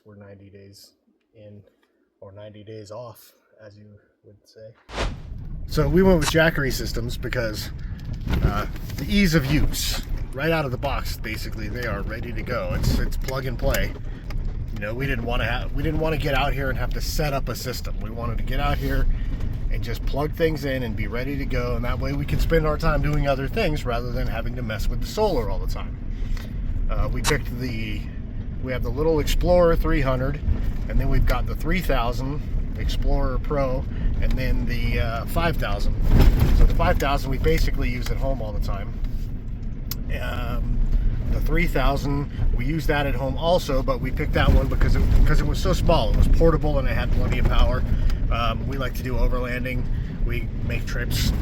guess we're 90 days in, or 90 days off, as you would say. So we went with Jackery systems because the ease of use, right out of the box, basically they are ready to go. It's plug and play. You know, we didn't want to get out here and have to set up a system. We wanted to get out here and just plug things in and be ready to go, and that way we can spend our time doing other things rather than having to mess with the solar all the time. We have the little Explorer 300, and then we've got the 3000 Explorer Pro, and then the 5000. So the 5000 we basically use at home all the time. The 3000 we use that at home also, but we picked that one because it was so small. It was portable and it had plenty of power. We like to do overlanding. We make trips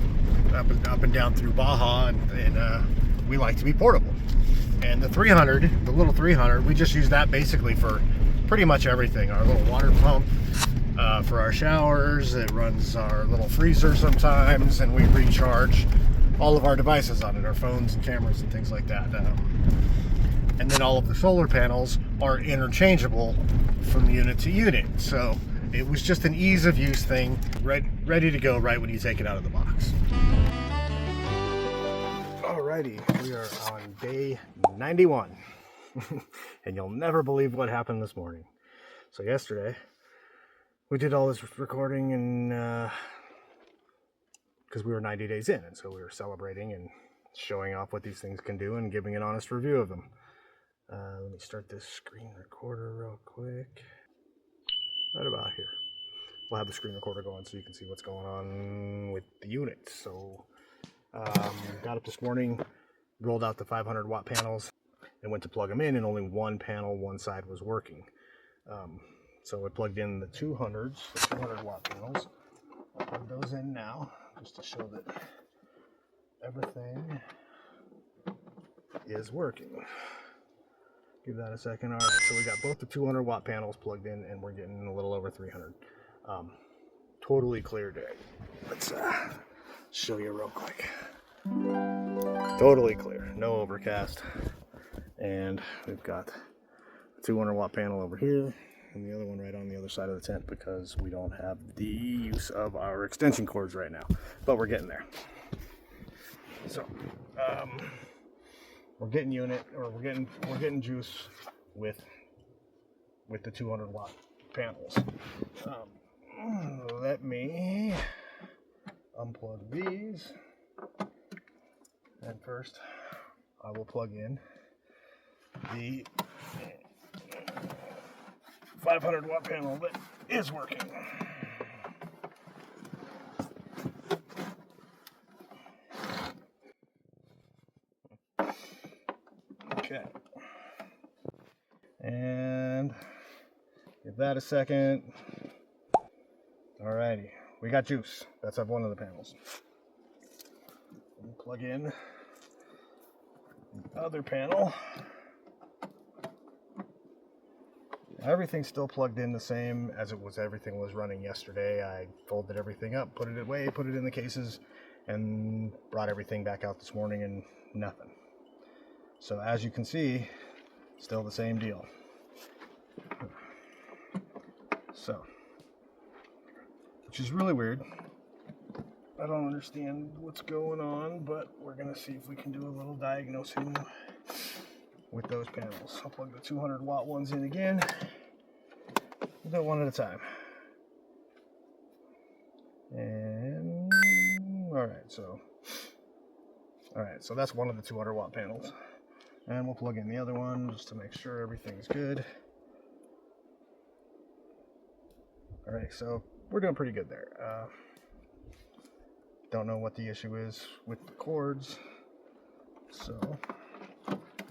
up and down through Baja, and we like to be portable. And the 300, the little 300, we just use that basically for pretty much everything. Our little water pump for our showers. It runs our little freezer sometimes, and we recharge all of our devices on it, our phones and cameras and things like that. And then all of the solar panels are interchangeable from unit to unit. So it was just an ease of use thing, ready to go right when you take it out of the box. Alrighty, we are on day 91. And you'll never believe what happened this morning. So yesterday, we did all this recording and because we were 90 days in, and so we were celebrating and showing off what these things can do and giving an honest review of them. Let me start this screen recorder real quick. Right about here. We'll have the screen recorder going so you can see what's going on with the unit. So, got up this morning, rolled out the 500 watt panels, and went to plug them in, and only one panel, one side was working. So I plugged in the 200s, the 200 watt panels. I'll plug those in now, just to show that everything is working. Give that a second. All right, so we got both the 200 watt panels plugged in, and we're getting a little over 300. Totally clear day. Let's show you real quick. Totally clear, no overcast. And we've got a 200 watt panel over here, and the other one right on the other side of the tent because we don't have the use of our extension cords right now, but we're getting there. So we're getting we're getting juice with the 200 watt panels. Let me unplug these, and first I will plug in the 500 watt panel that is working. Okay. And give that a second. Alrighty, we got juice. That's up one of the panels. We'll plug in the other panel. Everything's still plugged in the same as everything was running yesterday. I folded everything up, put it away, put it in the cases, and brought everything back out this morning, and nothing. So as you can see, still the same deal. So, which is really weird. I don't understand what's going on, but we're gonna see if we can do a little diagnosing with those panels. I'll plug the 200 watt ones in again. We'll do it one at a time. And all right, so that's one of the 200 watt panels. And we'll plug in the other one just to make sure everything's good. All right, so we're doing pretty good there. Don't know what the issue is with the cords, so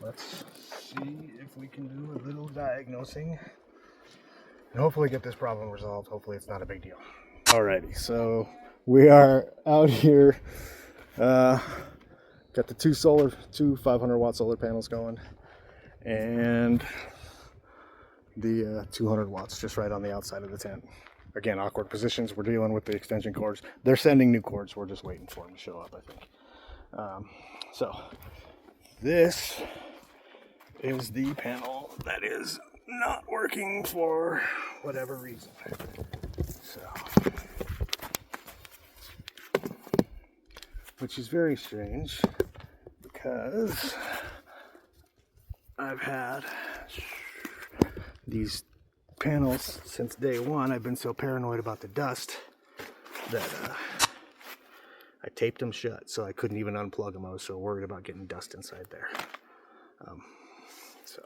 let's see if we can do a little diagnosing and hopefully get this problem resolved. Hopefully it's not a big deal. Alrighty, so we are out here. Got the two 500 watt solar panels going, and the 200 watts just right on the outside of the tent. Again, awkward positions. We're dealing with the extension cords. They're sending new cords. We're just waiting for them to show up, I think. So this is the panel that is not working for whatever reason. So, which is very strange because I've had these panels since day one. I've been so paranoid about the dust that I taped them shut, so I couldn't even unplug them. I was so worried about getting dust inside there. So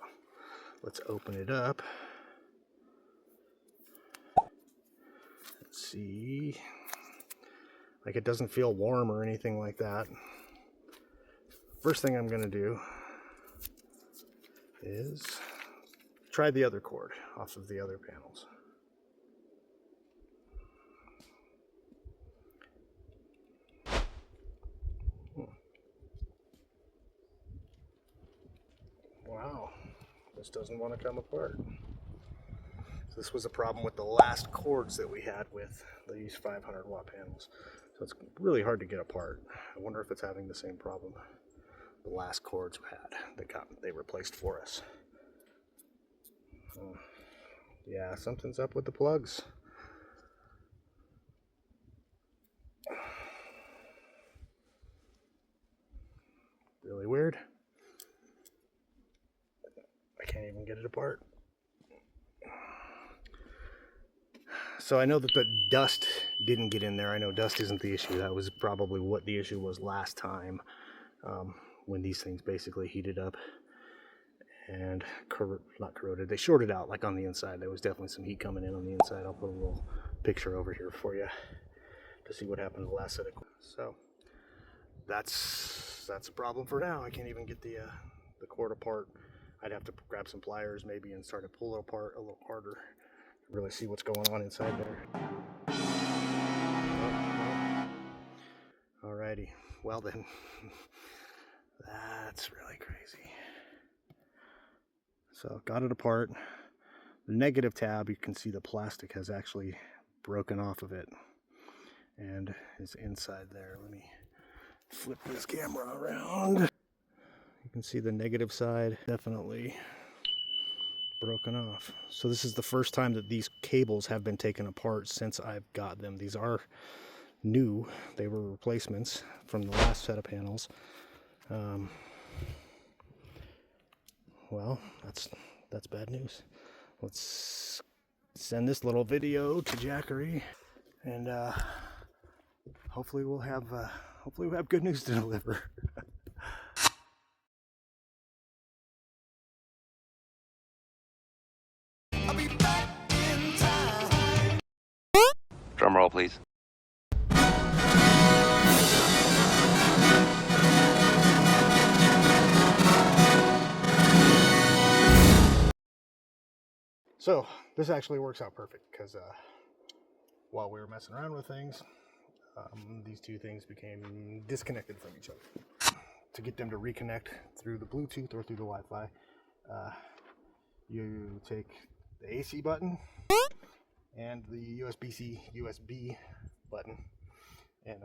let's open it up. Let's see. Like, it doesn't feel warm or anything like that. First thing I'm gonna do is try the other cord off of the other panels. Wow, this doesn't want to come apart. So this was a problem with the last cords that we had with these 500 watt panels. So it's really hard to get apart. I wonder if it's having the same problem the last cords we had that they replaced for us. Yeah, something's up with the plugs. Really weird. I can't even get it apart. So I know that the dust didn't get in there. I know dust isn't the issue. That was probably what the issue was last time, when these things basically heated up and not corroded. They shorted out, like on the inside. There was definitely some heat coming in on the inside. I'll put a little picture over here for you to see what happened to the last set of. So that's a problem for now. I can't even get the cord apart. I'd have to grab some pliers maybe and start to pull it apart a little harder to really see what's going on inside there. Alrighty, well then, that's really crazy. So got it apart. The negative tab, you can see the plastic has actually broken off of it and is inside there. Let me flip this camera around. You can see the negative side definitely broken off. So this is the first time that these cables have been taken apart since I've got them. These are new. They were replacements from the last set of panels. Well, that's bad news. Let's send this little video to Jackery, and hopefully we'll have good news to deliver. I'll be back in time. Drum roll, please. So this actually works out perfect because while we were messing around with things, these two things became disconnected from each other. To get them to reconnect through the Bluetooth or through the Wi-Fi, you take the AC button and the USB button and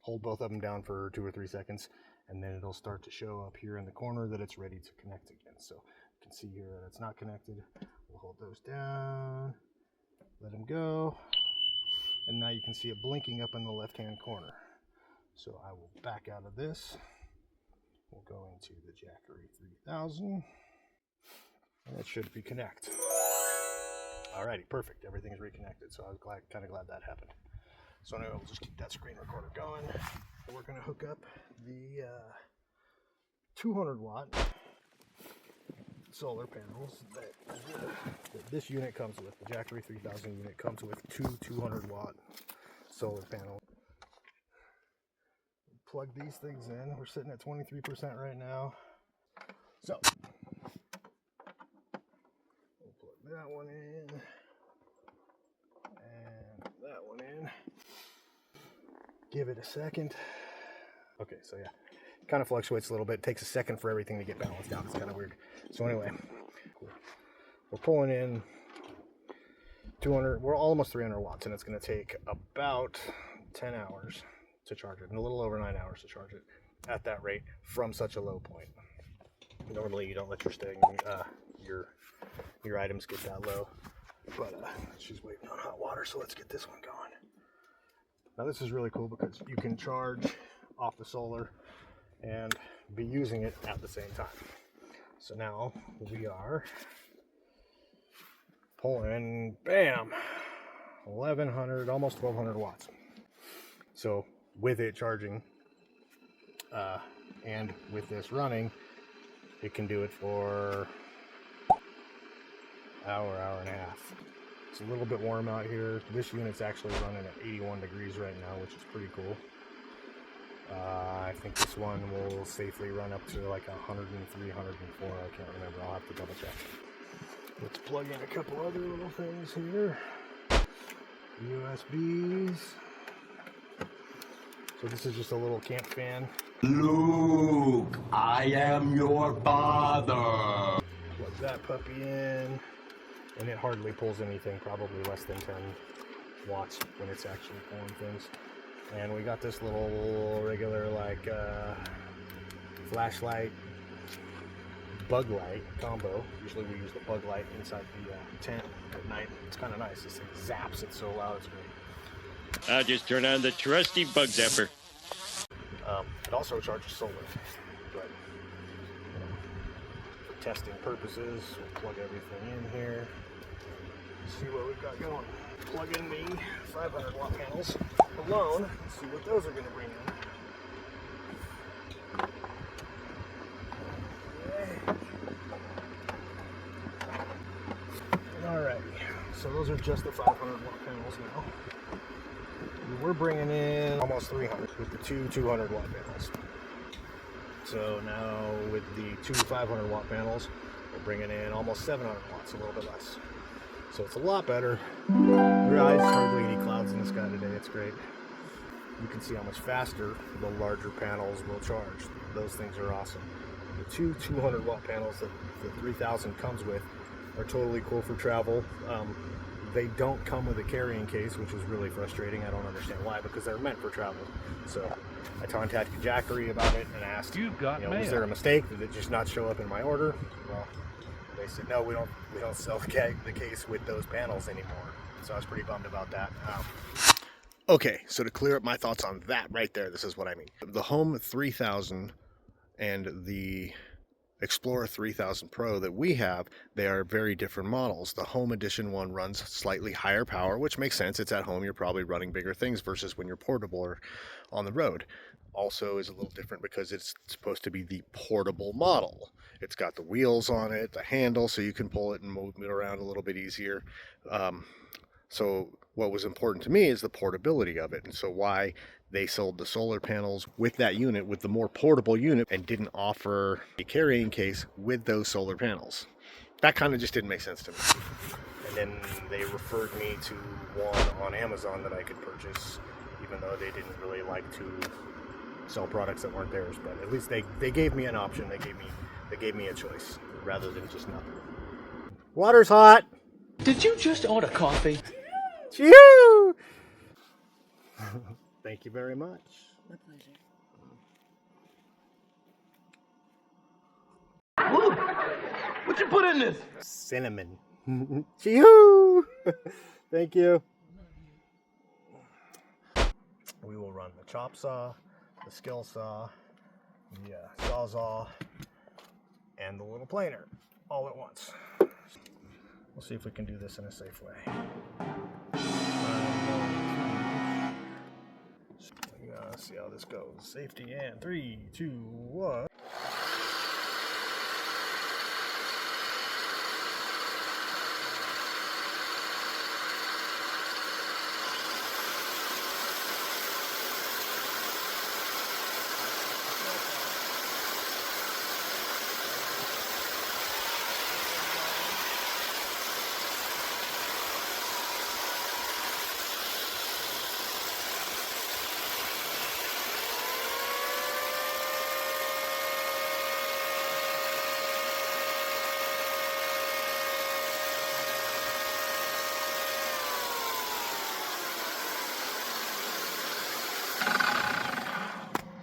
hold both of them down for 2 or 3 seconds, and then it'll start to show up here in the corner that it's ready to connect again. So you can see here that it's not connected. We'll hold those down, let them go, and now you can see it blinking up in the left-hand corner. So I will back out of this. We'll go into the Jackery 3000, and it should reconnect. Alrighty, perfect. Everything's reconnected. So I was kind of glad that happened. So anyway, we'll just keep that screen recorder going. We're going to hook up the 200 watt solar panels that this unit comes with. The Jackery 3000 unit comes with two 200 watt solar panels. Plug these things in. We're sitting at 23% right now. So we'll plug that one in and that one in. Give it a second. Okay, so yeah, it kind of fluctuates a little bit. It takes a second for everything to get balanced out. It's kind of weird. So anyway, we're pulling in 200, we're almost 300 watts, and it's going to take about 10 hours to charge it, and a little over 9 hours to charge it at that rate from such a low point. Normally you don't let your items get that low, but she's waiting on hot water, so let's get this one going. Now this is really cool because you can charge off the solar and be using it at the same time. So now we are pulling, bam, 1100, almost 1200 watts. So with it charging and with this running, it can do it for hour and a half. It's a little bit warm out here. This unit's actually running at 81 degrees right now, which is pretty cool. I think this one will safely run up to like 103, 104. I can't remember. I'll have to double check. Let's plug in a couple other little things here. USBs. So this is just a little camp fan. Luke, I am your father. Plug that puppy in, and it hardly pulls anything, probably less than 10 watts when it's actually pulling things. And we got this little regular like flashlight, bug light combo. Usually we use the bug light inside the tent at night. It's kind of nice. This thing zaps it so loud, it's great. I'll just turn on the trusty bug zapper. It also charges solar, but for testing purposes, we'll plug everything in here. See what we've got going. Plug in the 500 watt panels alone. See what those are going to bring in. Alright, so those are just the 500 watt panels now. We're bringing in almost 300 with the two 200 watt panels. So now with the two 500 watt panels, we're bringing in almost 700 watts, a little bit less. So it's a lot better. There's hardly any clouds in the sky today. It's great. You can see how much faster the larger panels will charge. Those things are awesome. The two 200 watt panels that the 3000 comes with are totally cool for travel. They don't come with a carrying case, which is really frustrating. I don't understand why, because they're meant for travel. So I contacted Jackery about it and asked, was there a mistake? Did it just not show up in my order? Well, they said, no, we don't sell the case with those panels anymore. So I was pretty bummed about that. Okay, so to clear up my thoughts on that right there, this is what I mean. The Home 3000 and the Explorer 3000 Pro that we have, they are very different models. The Home Edition one runs slightly higher power, which makes sense. It's at home, you're probably running bigger things versus when you're portable or on the road. Also is a little different because it's supposed to be the portable model. It's got the wheels on it, the handle, so you can pull it and move it around a little bit easier. So what was important to me is the portability of it, and so why they sold the solar panels with that unit, with the more portable unit, and didn't offer a carrying case with those solar panels. That kind of just didn't make sense to me. And then they referred me to one on Amazon that I could purchase, even though they didn't really like to sell products that weren't theirs. But at least they gave me an option. They gave me a choice rather than just nothing. Water's hot. Did you just order coffee? Chee-Whoo! Thank you very much. My pleasure. What you put in this? Cinnamon. Chee-Whoo! Thank you. We will run the chop saw, the skill saw, the sawzall, and the little planer all at once. We'll see if we can do this in a safe way. See how this goes. Safety and 3, 2, 1.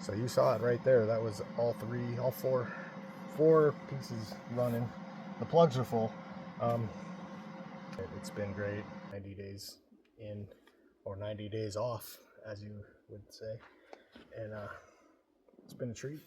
So you saw it right there. That was all four 4 pieces running. The plugs are full. It's been great. 90 days in, or 90 days off, as you would say. And it's been a treat.